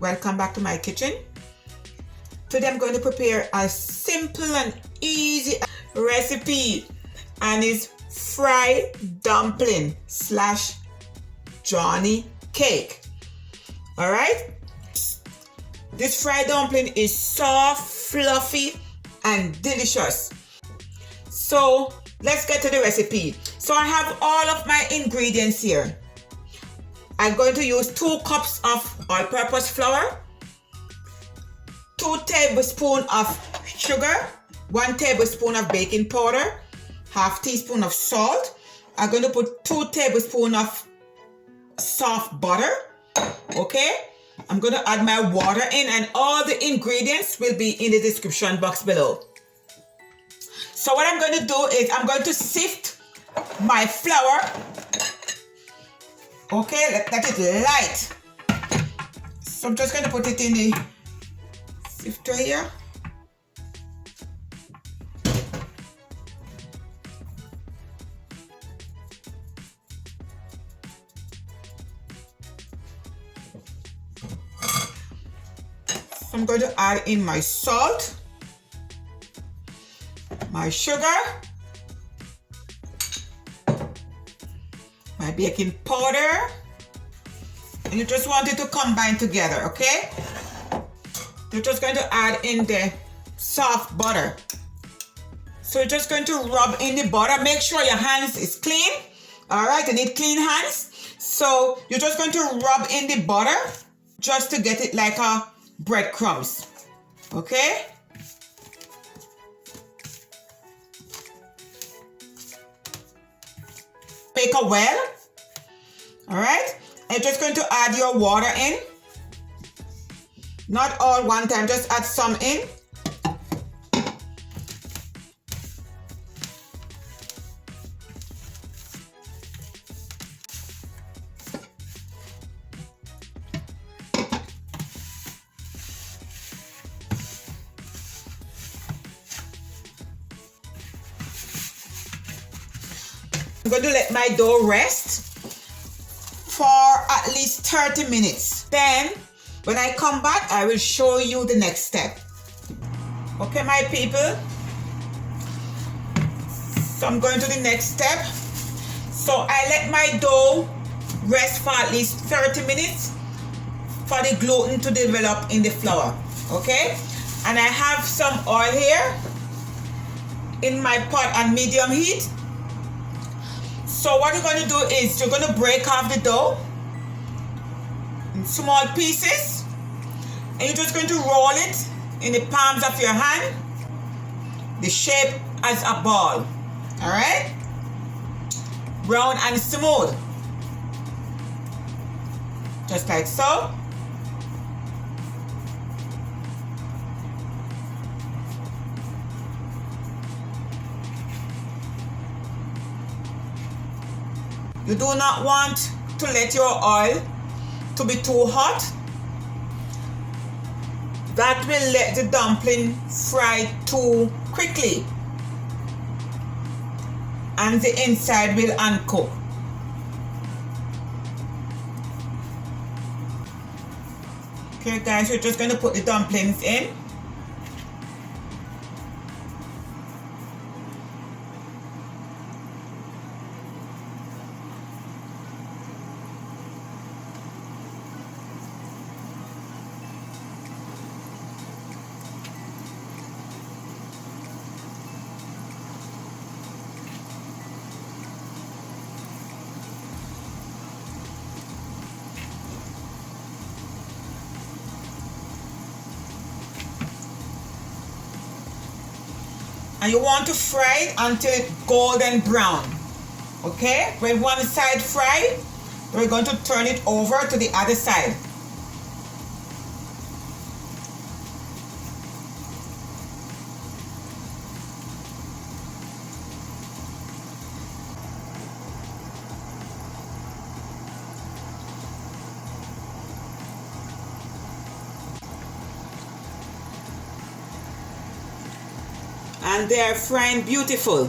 Welcome back to my kitchen. Today I'm going to prepare a simple and easy recipe, and it's fried dumpling slash Johnny cake. Alright, this fried dumpling is soft, fluffy and delicious. So let's get to the recipe. So I have all of my ingredients here. I'm going to use 2 cups of all-purpose flour, 2 tablespoons of sugar, 1 tablespoon of baking powder, half teaspoon of salt. I'm going to put 2 tablespoons of soft butter. Okay, I'm going to add my water in, and all the ingredients will be in the description box below. So what I'm going to do is I'm going to sift my flour. Okay, let it light. So I'm just going to put it in the sifter here. So I'm going to add in my salt, my sugar, my baking powder, and you just want it to combine together, okay? You're just going to add in the soft butter. So you're just going to rub in the butter. Make sure your hands is clean. All right, you need clean hands. So you're just going to rub in the butter just to get it like a breadcrumbs, okay? Make a well. All right, and you're just going to add your water in. Not all one time, just add some in. I'm going to let my dough rest for at least 30 minutes. Then, when I come back, I will show you the next step. Okay, my people. So I'm going to the next step. So I let my dough rest for at least 30 minutes for the gluten to develop in the flour. Okay? And I have some oil here in my pot on medium heat. So what you're going to do is you're going to break off the dough in small pieces, and you're just going to roll it in the palms of your hand, the shape as a ball. All right, round and smooth, just like so. You do not want to let your oil to be too hot. That will let the dumpling fry too quickly, and the inside will uncook. Okay guys, we're just going to put the dumplings in. And you want to fry it until it's golden brown. Okay? When one side fried, we're going to turn it over to the other side. And they are frying beautiful.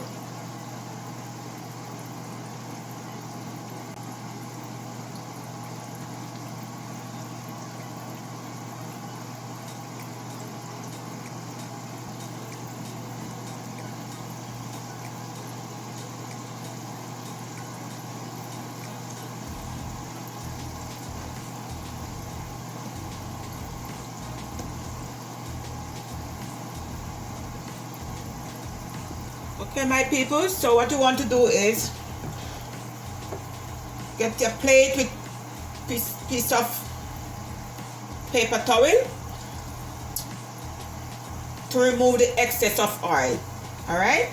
Okay, my people, so what you want to do is get your plate with piece of paper towel to remove the excess of oil. All right.